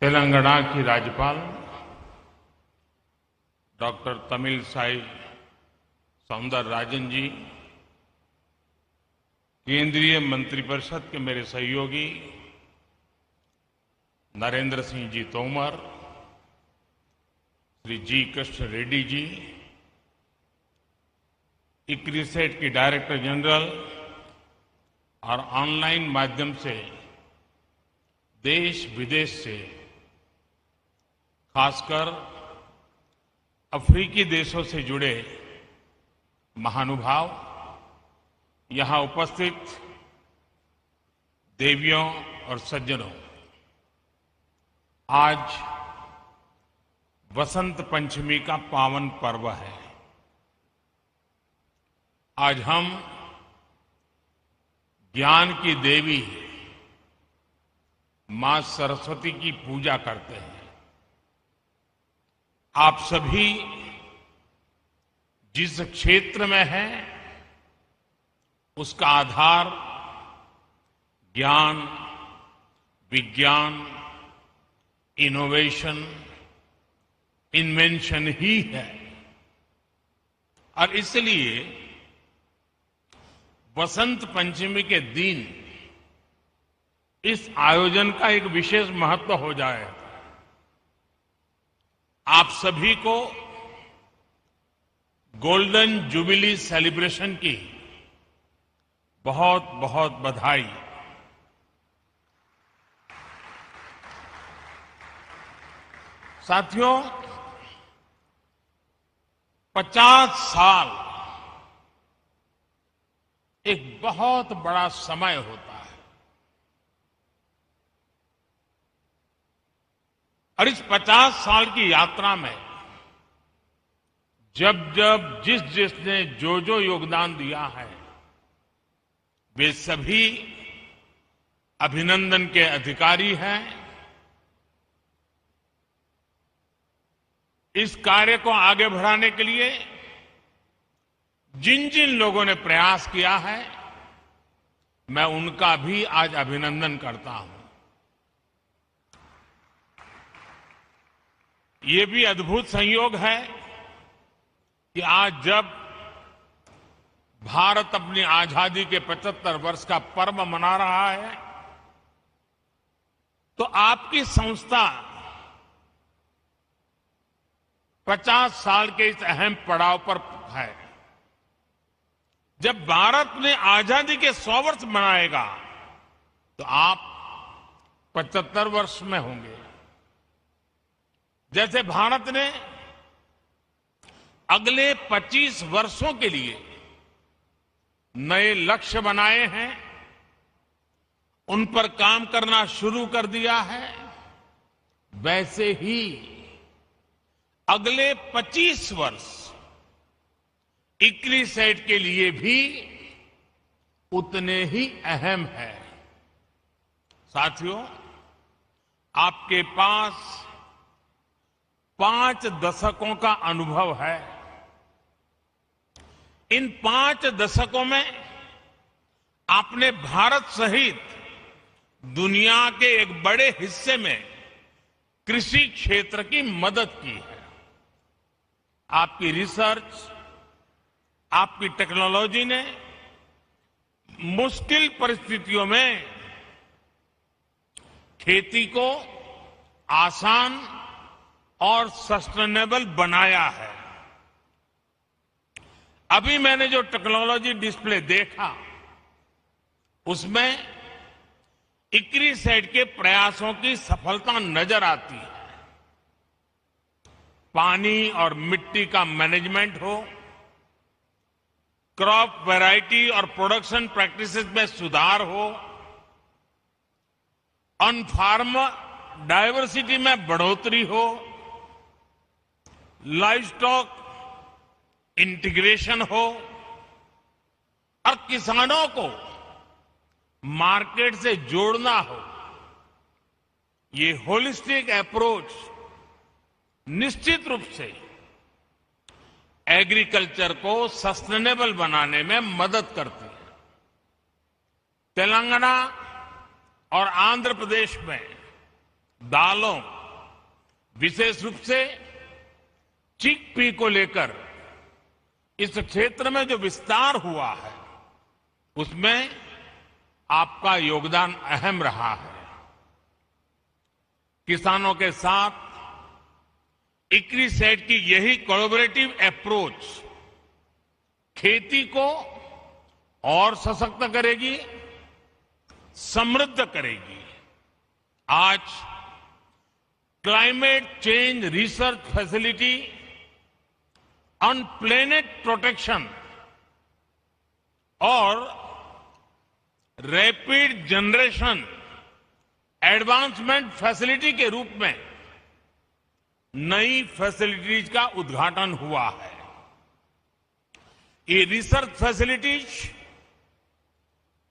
तेलंगाना की राज्यपाल डॉक्टर तमिलसाई सौंदरराजन जी, केंद्रीय मंत्रिपरिषद के मेरे सहयोगी नरेंद्र सिंह जी तोमर, श्री जी कृष्ण रेड्डी जी, इक्रिसेट की डायरेक्टर जनरल और ऑनलाइन माध्यम से देश विदेश से, खासकर अफ्रीकी देशों से जुड़े महानुभाव, यहां उपस्थित देवियों और सज्जनों, आज वसंत पंचमी का पावन पर्व है। आज हम ज्ञान की देवी मां सरस्वती की पूजा करते हैं। आप सभी जिस क्षेत्र में हैं, उसका आधार ज्ञान, विज्ञान, इनोवेशन, इन्वेंशन ही है। और इसलिए वसंत पंचमी के दिन इस आयोजन का एक विशेष महत्व हो जाए। आप सभी को गोल्डन जुबिली सेलिब्रेशन की बहुत बहुत बधाई। साथियों, 50 साल एक बहुत बड़ा समय होता है और इस 50 साल की यात्रा में जब जब जिसने जो योगदान दिया है, वे सभी अभिनंदन के अधिकारी हैं। इस कार्य को आगे बढ़ाने के लिए जिन जिन लोगों ने प्रयास किया है, मैं उनका भी आज अभिनंदन करता हूं। ये भी अद्भुत संयोग है कि आज जब भारत अपनी आजादी के 75 वर्ष का पर्व मना रहा है, तो आपकी संस्था 50 साल के इस अहम पड़ाव पर है। जब भारत ने आजादी के 100 वर्ष मनाएगा, तो आप 75 वर्ष में होंगे। जैसे भारत ने अगले 25 वर्षों के लिए नए लक्ष्य बनाए हैं, उन पर काम करना शुरू कर दिया है, वैसे ही अगले 25 वर्ष इक्रिसेट के लिए भी उतने ही अहम है। साथियों, आपके पास 5 दशकों का अनुभव है। इन 5 दशकों में आपने भारत सहित दुनिया के एक बड़े हिस्से में कृषि क्षेत्र की मदद की है। आपकी रिसर्च, आपकी टेक्नोलॉजी ने मुश्किल परिस्थितियों में खेती को आसान और सस्टेनेबल बनाया है। अभी मैंने जो टेक्नोलॉजी डिस्प्ले देखा, उसमें इक्रिसेट के प्रयासों की सफलता नजर आती है। पानी और मिट्टी का मैनेजमेंट हो, क्रॉप वैरायटी और प्रोडक्शन प्रैक्टिसेस में सुधार हो, ऑन फार्म डायवर्सिटी में बढ़ोतरी हो, लाइव स्टॉक इंटीग्रेशन हो और किसानों को मार्केट से जोड़ना हो, ये होलिस्टिक अप्रोच निश्चित रूप से एग्रीकल्चर को सस्टेनेबल बनाने में मदद करती है। तेलंगाना और आंध्र प्रदेश में दालों, विशेष रूप से चिकपी को लेकर इस क्षेत्र में जो विस्तार हुआ है उसमें आपका योगदान अहम रहा है। किसानों के साथ इक्रिसेट की यही कोलैबोरेटिव अप्रोच खेती को और सशक्त करेगी, समृद्ध करेगी। आज climate change research facility on planet protection और रैपिड जनरेशन एडवांसमेंट फैसिलिटी के रूप में नई फैसिलिटीज का उद्घाटन हुआ है। ये रिसर्च फैसिलिटीज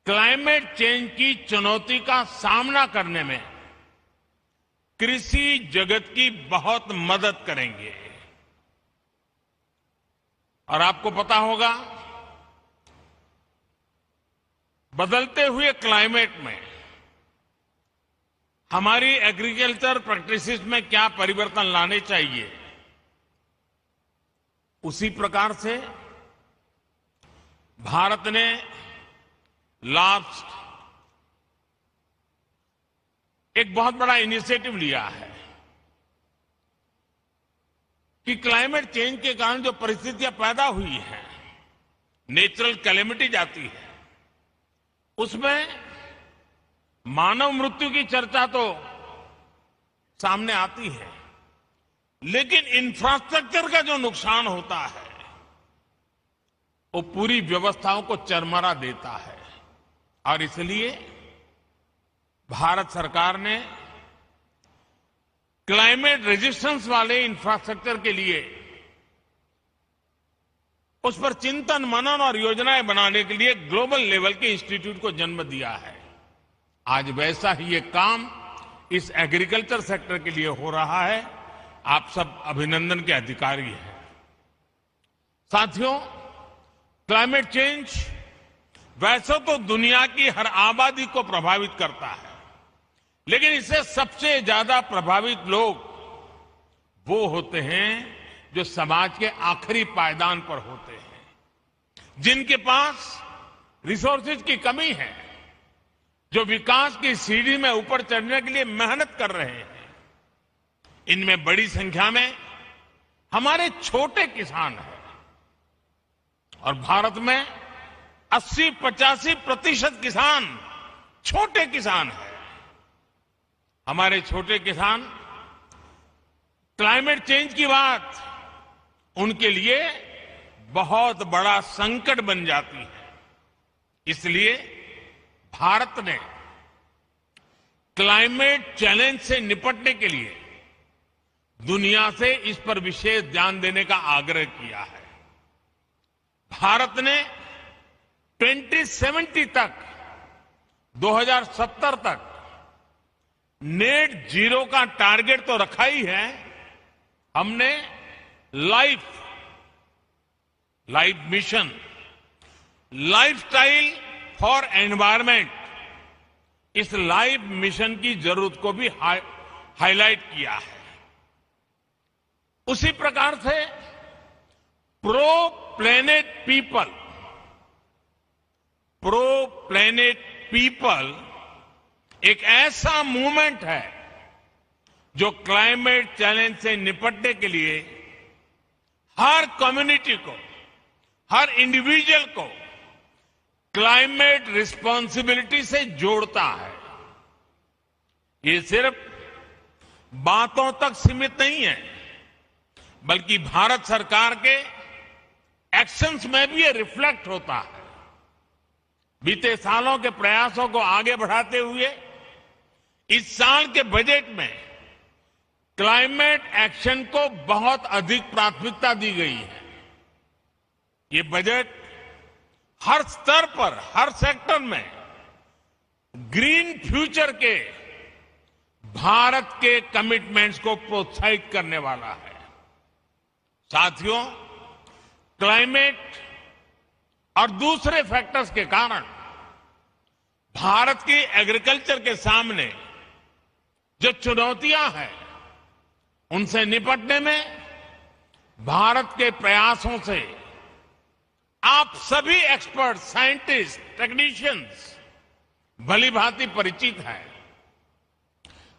क्लाइमेट चेंज की चुनौती का सामना करने में कृषि जगत की बहुत मदद करेंगे। और आपको पता होगा, बदलते हुए क्लाइमेट में हमारी एग्रीकल्चर प्रैक्टिसेस में क्या परिवर्तन लाने चाहिए, उसी प्रकार से भारत ने लास्ट एक बहुत बड़ा इनिशिएटिव लिया है कि क्लाइमेट चेंज के कारण जो परिस्थितियां पैदा हुई हैं, नेचुरल कैलेमिटीज आती है, उसमें मानव मृत्यु की चर्चा तो सामने आती है, लेकिन इंफ्रास्ट्रक्चर का जो नुकसान होता है वो पूरी व्यवस्थाओं को चरमरा देता है। और इसलिए भारत सरकार ने क्लाइमेट रेजिस्टेंस वाले इंफ्रास्ट्रक्चर के लिए उस पर चिंतन मनन और योजनाएं बनाने के लिए ग्लोबल लेवल के इंस्टीट्यूट को जन्म दिया है। आज वैसा ही एक काम इस एग्रीकल्चर सेक्टर के लिए हो रहा है। आप सब अभिनंदन के अधिकारी हैं। साथियों, क्लाइमेट चेंज वैसे तो दुनिया की हर आबादी को प्रभावित करता है, लेकिन इससे सबसे ज्यादा प्रभावित लोग वो होते हैं जो समाज के आखिरी पायदान पर होते हैं, जिनके पास रिसोर्सेज की कमी है, जो विकास की सीढ़ी में ऊपर चढ़ने के लिए मेहनत कर रहे हैं। इनमें बड़ी संख्या में हमारे छोटे किसान हैं और भारत में 80-85% किसान छोटे किसान हैं। हमारे छोटे किसान क्लाइमेट चेंज की बात उनके लिए बहुत बड़ा संकट बन जाती है। इसलिए भारत ने क्लाइमेट चैलेंज से निपटने के लिए दुनिया से इस पर विशेष ध्यान देने का आग्रह किया है। भारत ने 2070 तक 2070 तक नेट जीरो का टारगेट तो रखा ही है। हमने life mission, lifestyle for environment, इस लाइफ मिशन की जरूरत को भी हाईलाइट किया है। उसी प्रकार से प्रो प्लेनेट पीपल एक ऐसा मूवमेंट है जो क्लाइमेट चैलेंज से निपटने के लिए हर कम्युनिटी को, हर इंडिविजुअल को क्लाइमेट रिस्पॉन्सिबिलिटी से जोड़ता है। ये सिर्फ बातों तक सीमित नहीं है, बल्कि भारत सरकार के एक्शंस में भी ये रिफ्लेक्ट होता है। बीते सालों के प्रयासों को आगे बढ़ाते हुए इस साल के बजट में क्लाइमेट एक्शन को बहुत अधिक प्राथमिकता दी गई है। ये बजट हर स्तर पर, हर सेक्टर में ग्रीन फ्यूचर के भारत के कमिटमेंट्स को प्रोत्साहित करने वाला है। साथियों, क्लाइमेट और दूसरे फैक्टर्स के कारण भारत की एग्रीकल्चर के सामने जो चुनौतियां हैं उनसे निपटने में भारत के प्रयासों से आप सभी एक्सपर्ट, साइंटिस्ट, टेक्नीशियंस भली भांति परिचित हैं।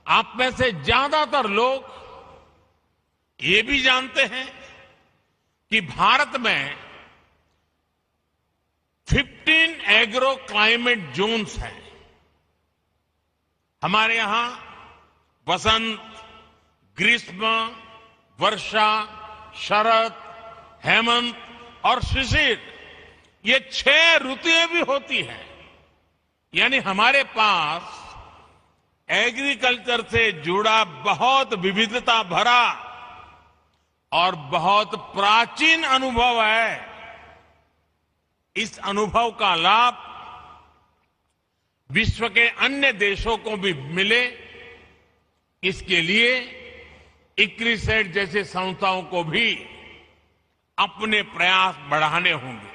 आप में से ज्यादातर लोग ये भी जानते हैं कि भारत में 15 एग्रो क्लाइमेट जोन्स हैं। हमारे यहां वसंत, ग्रीष्म, वर्षा, शरद, हेमंत और शिशिर, ये 6 ऋतुएं भी होती हैं। यानी हमारे पास एग्रीकल्चर से जुड़ा बहुत विविधता भरा और बहुत प्राचीन अनुभव है। इस अनुभव का लाभ विश्व के अन्य देशों को भी मिले, इसके लिए इक्रिसेट जैसे संस्थाओं को भी अपने प्रयास बढ़ाने होंगे।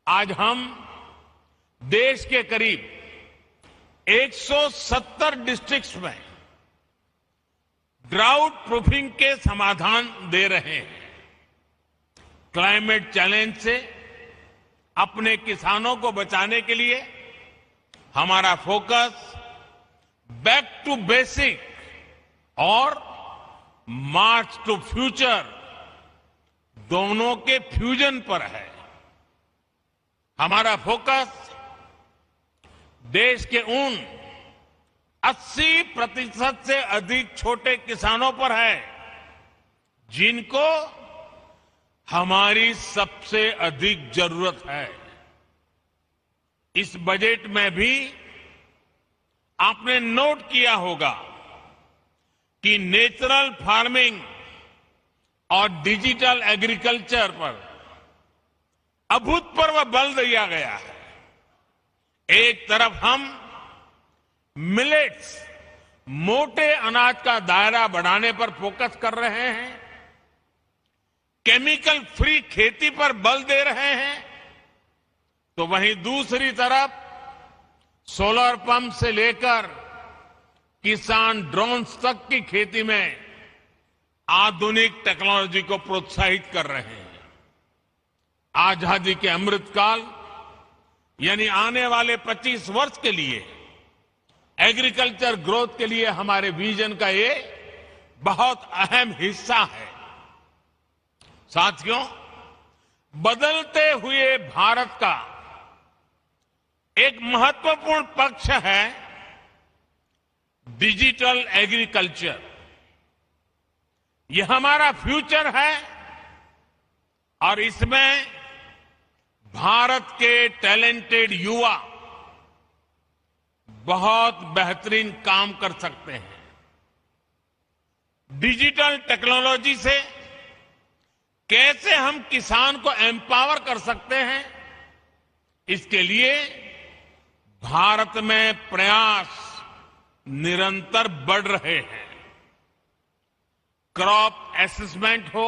आज हम देश के करीब 170 डिस्ट्रिक्ट्स में ड्राउट प्रूफिंग के समाधान दे रहे हैं। क्लाइमेट चैलेंज से अपने किसानों को बचाने के लिए हमारा फोकस बैक टू बेसिक और मार्च टू फ्यूचर दोनों के फ्यूजन पर है। हमारा फोकस देश के उन 80% से अधिक छोटे किसानों पर है जिनको हमारी सबसे अधिक जरूरत है। इस बजट में भी आपने नोट किया होगा कि नेचुरल फार्मिंग और डिजिटल एग्रीकल्चर पर अभूतपूर्व बल दिया गया है। एक तरफ हम मिलेट्स, मोटे अनाज का दायरा बढ़ाने पर फोकस कर रहे हैं, केमिकल फ्री खेती पर बल दे रहे हैं, तो वहीं दूसरी तरफ सोलर पंप से लेकर किसान ड्रोन्स तक की खेती में आधुनिक टेक्नोलॉजी को प्रोत्साहित कर रहे हैं। आजादी के अमृतकाल यानी आने वाले 25 वर्ष के लिए एग्रीकल्चर ग्रोथ के लिए हमारे विजन का ये बहुत अहम हिस्सा है। साथियों, बदलते हुए भारत का एक महत्वपूर्ण पक्ष है डिजिटल एग्रीकल्चर। यह हमारा फ्यूचर है और इसमें भारत के टैलेंटेड युवा बहुत बेहतरीन काम कर सकते हैं। डिजिटल टेक्नोलॉजी से कैसे हम किसान को एम्पावर कर सकते हैं, इसके लिए भारत में प्रयास निरंतर बढ़ रहे हैं। क्रॉप असेसमेंट हो,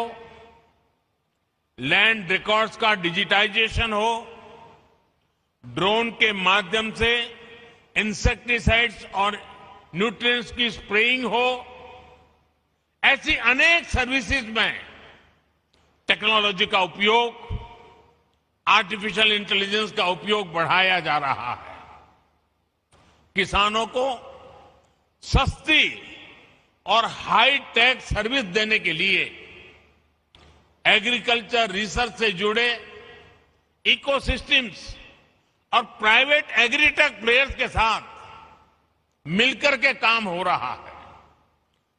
लैंड रिकॉर्ड्स का डिजिटाइजेशन हो, ड्रोन के माध्यम से इंसेक्टिसाइड्स और न्यूट्रिएंट्स की स्प्रेइंग हो, ऐसी अनेक सर्विसेज में टेक्नोलॉजी का उपयोग, आर्टिफिशियल इंटेलिजेंस का उपयोग बढ़ाया जा रहा है। किसानों को सस्ती और हाई टेक सर्विस देने के लिए एग्रीकल्चर रिसर्च से जुड़े इकोसिस्टम्स और प्राइवेट एग्रीटेक प्लेयर्स के साथ मिलकर के काम हो रहा है।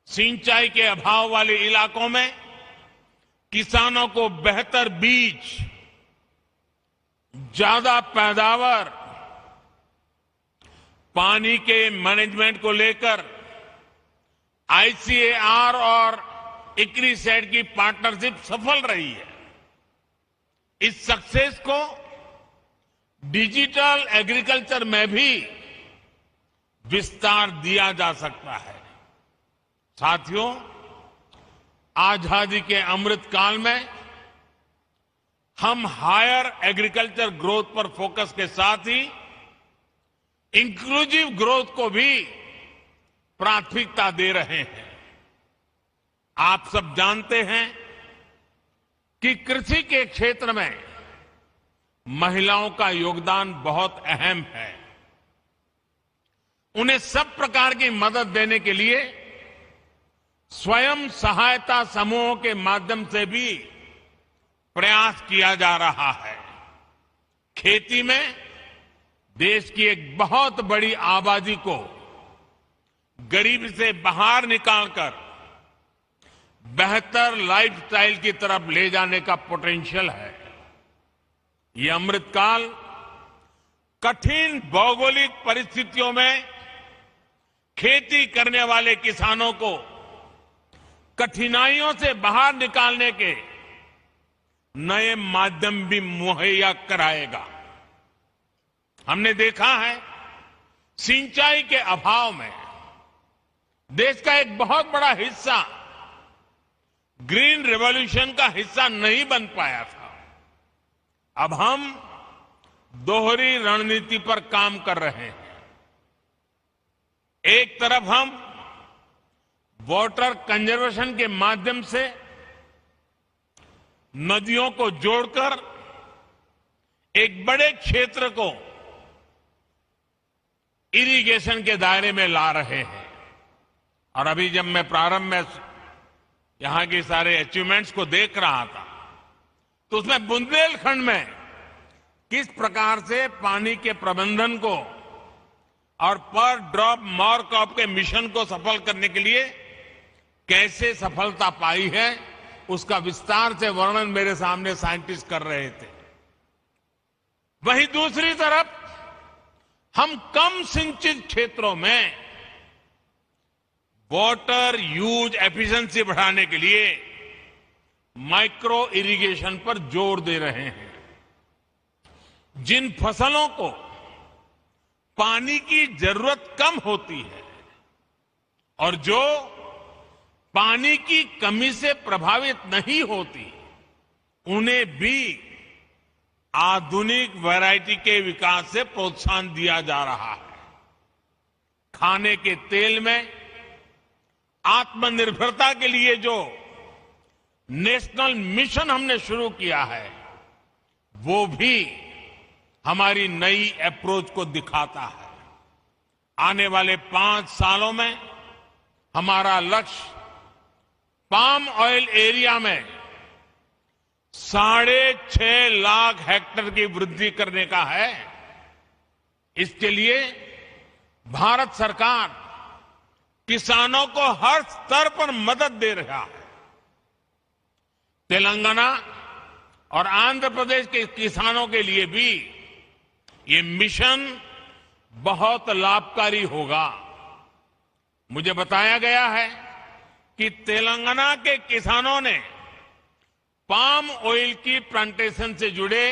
सिंचाई के अभाव वाले इलाकों में किसानों को बेहतर बीज, ज्यादा पैदावार, पानी के मैनेजमेंट को लेकर आईसीएआर और इक्रिसेट की पार्टनरशिप सफल रही है। इस सक्सेस को डिजिटल एग्रीकल्चर में भी विस्तार दिया जा सकता है। साथियों, आजादी के अमृत काल में हम हायर एग्रीकल्चर ग्रोथ पर फोकस के साथ ही इंक्लूसिव ग्रोथ को भी प्राथमिकता दे रहे हैं। आप सब जानते हैं कि कृषि के क्षेत्र में महिलाओं का योगदान बहुत अहम है। उन्हें सब प्रकार की मदद देने के लिए स्वयं सहायता समूहों के माध्यम से भी प्रयास किया जा रहा है। खेती में देश की एक बहुत बड़ी आबादी को गरीबी से बाहर निकालकर बेहतर लाइफस्टाइल की तरफ ले जाने का पोटेंशियल है। ये अमृतकाल कठिन भौगोलिक परिस्थितियों में खेती करने वाले किसानों को कठिनाइयों से बाहर निकालने के नए माध्यम भी मुहैया कराएगा। हमने देखा है सिंचाई के अभाव में देश का एक बहुत बड़ा हिस्सा ग्रीन रेवोल्यूशन का हिस्सा नहीं बन पाया था। अब हम दोहरी रणनीति पर काम कर रहे हैं। एक तरफ हम वाटर कंजर्वेशन के माध्यम से नदियों को जोड़कर एक बड़े क्षेत्र को इरिगेशन के दायरे में ला रहे हैं। और अभी जब मैं प्रारंभ में यहां के सारे अचीवमेंट्स को देख रहा था तो उसमें बुंदेलखंड में किस प्रकार से पानी के प्रबंधन को और पर ड्रॉप मोर क्रॉप के मिशन को सफल करने के लिए कैसे सफलता पाई है उसका विस्तार से वर्णन मेरे सामने साइंटिस्ट कर रहे थे। वहीं दूसरी तरफ हम कम सिंचित क्षेत्रों में वाटर यूज एफिशिएंसी बढ़ाने के लिए माइक्रो इरिगेशन पर जोर दे रहे हैं। जिन फसलों को पानी की जरूरत कम होती है और जो पानी की कमी से प्रभावित नहीं होती, उन्हें भी आधुनिक वैरायटी के विकास से प्रोत्साहन दिया जा रहा है। खाने के तेल में आत्मनिर्भरता के लिए जो नेशनल मिशन हमने शुरू किया है वो भी हमारी नई अप्रोच को दिखाता है। आने वाले 5 सालों में हमारा लक्ष्य पाम ऑयल एरिया में 6.5 लाख हेक्टेयर की वृद्धि करने का है। इसके लिए भारत सरकार किसानों को हर स्तर पर मदद दे रहा है। तेलंगाना और आंध्र प्रदेश के किसानों के लिए भी ये मिशन बहुत लाभकारी होगा। मुझे बताया गया है कि तेलंगाना के किसानों ने पाम ऑयल की प्लांटेशन से जुड़े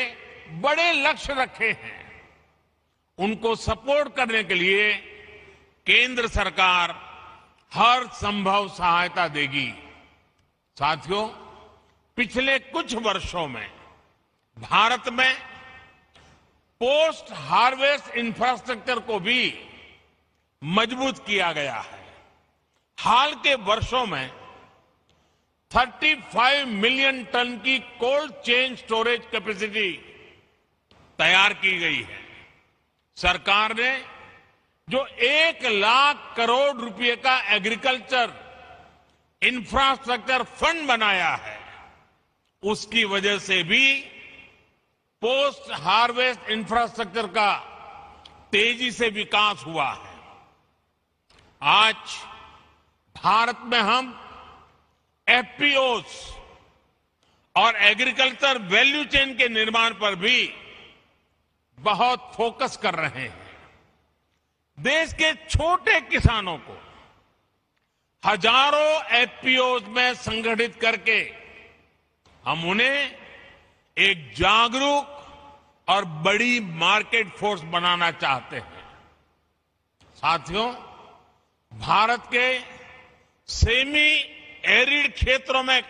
बड़े लक्ष्य रखे हैं। उनको सपोर्ट करने के लिए केंद्र सरकार हर संभव सहायता देगी। साथियों, पिछले कुछ वर्षों में भारत में पोस्ट हार्वेस्ट इंफ्रास्ट्रक्चर को भी मजबूत किया गया है। हाल के वर्षों में 35 मिलियन टन की कोल्ड चेन स्टोरेज कैपेसिटी तैयार की गई है। सरकार ने जो 1 लाख करोड़ रुपए का एग्रीकल्चर इंफ्रास्ट्रक्चर फंड बनाया है, उसकी वजह से भी पोस्ट हार्वेस्ट इंफ्रास्ट्रक्चर का तेजी से विकास हुआ है। आज भारत में हम एफपीओस और एग्रीकल्चर वैल्यू चेन के निर्माण पर भी बहुत फोकस कर रहे हैं। देश के छोटे किसानों को हजारों एफपीओस में संगठित करके हम उन्हें एक जागरूक और बड़ी मार्केट फोर्स बनाना चाहते हैं। साथियों, भारत के सेमी एरिड क्षेत्रों में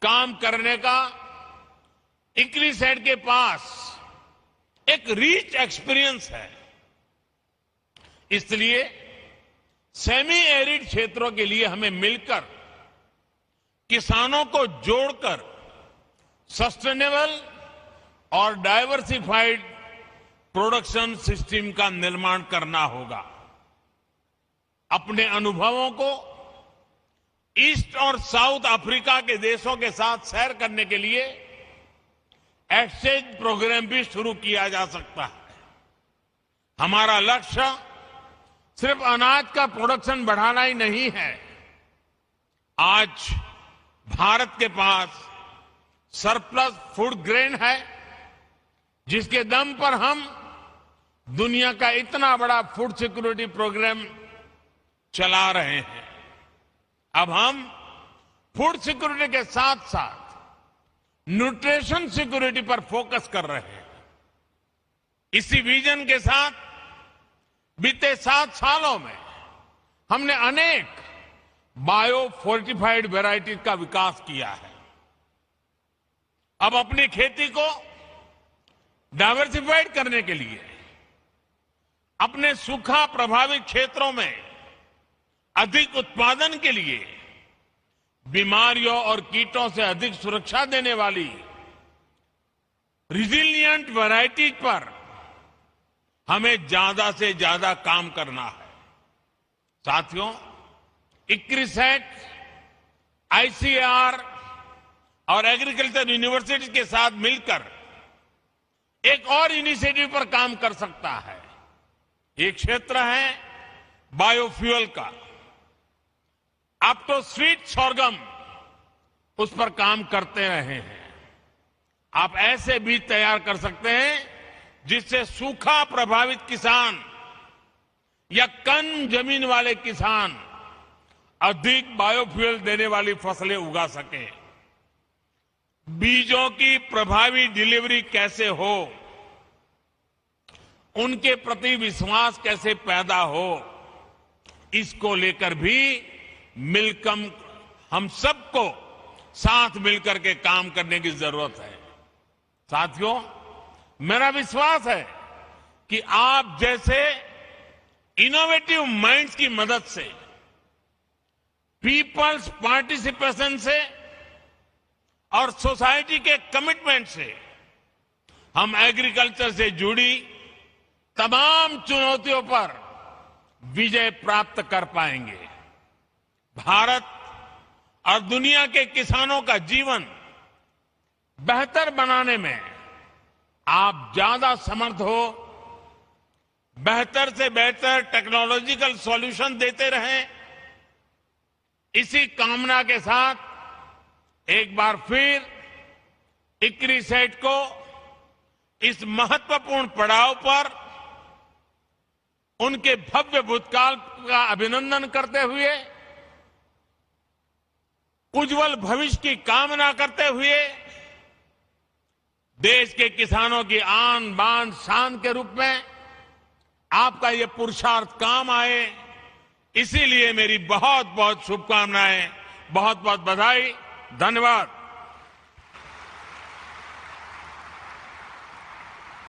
काम करने का इक्रिसैड के पास एक रिच एक्सपीरियंस है। इसलिए सेमी एरिड क्षेत्रों के लिए हमें मिलकर किसानों को जोड़कर सस्टेनेबल और डाइवर्सिफाइड प्रोडक्शन सिस्टम का निर्माण करना होगा। अपने अनुभवों को ईस्ट और साउथ अफ्रीका के देशों के साथ शेयर करने के लिए एक्सचेंज प्रोग्राम भी शुरू किया जा सकता है। हमारा लक्ष्य सिर्फ अनाज का प्रोडक्शन बढ़ाना ही नहीं है। आज भारत के पास सरप्लस फूड ग्रेन है, जिसके दम पर हम दुनिया का इतना बड़ा फूड सिक्योरिटी प्रोग्राम चला रहे हैं। अब हम फूड सिक्योरिटी के साथ साथ न्यूट्रिशन सिक्योरिटी पर फोकस कर रहे हैं। इसी विजन के साथ बीते 7 सालों में हमने अनेक बायो फोर्टिफाइड वेराइटीज का विकास किया है। अब अपनी खेती को डाइवर्सिफाइड करने के लिए अपने सूखा प्रभावित क्षेत्रों में अधिक उत्पादन के लिए बीमारियों और कीटों से अधिक सुरक्षा देने वाली रिजिलिएंट वैरायटीज पर हमें ज्यादा से ज्यादा काम करना है। साथियों, इक्रिसेट, आईसीएआर और एग्रीकल्चर यूनिवर्सिटी के साथ मिलकर एक और इनिशिएटिव पर काम कर सकता है। ये क्षेत्र है बायोफ्यूल का। आप तो स्वीट सोरगम उस पर काम करते रहे हैं। आप ऐसे बीज तैयार कर सकते हैं जिससे सूखा प्रभावित किसान या कम जमीन वाले किसान अधिक बायोफ्यूल देने वाली फसलें उगा सके। बीजों की प्रभावी डिलीवरी कैसे हो, उनके प्रति विश्वास कैसे पैदा हो, इसको लेकर भी मिलकर हम सबको साथ मिलकर के काम करने की जरूरत है। साथियों, मेरा विश्वास है कि आप जैसे इनोवेटिव माइंड्स की मदद से, पीपल्स पार्टिसिपेशन से और सोसाइटी के कमिटमेंट से हम एग्रीकल्चर से जुड़ी तमाम चुनौतियों पर विजय प्राप्त कर पाएंगे। भारत और दुनिया के किसानों का जीवन बेहतर बनाने में आप ज्यादा समर्थ हो, बेहतर से बेहतर टेक्नोलॉजिकल सॉल्यूशन देते रहें। इसी कामना के साथ एक बार फिर इक्रिसेट को इस महत्वपूर्ण पड़ाव पर उनके भव्य भूतकाल का अभिनंदन करते हुए, उज्जवल भविष्य की कामना करते हुए, देश के किसानों की आन बान शान के रूप में आपका ये पुरुषार्थ काम आए, इसीलिए मेरी बहुत बहुत शुभकामनाएं, बहुत बहुत बधाई। धन्यवाद।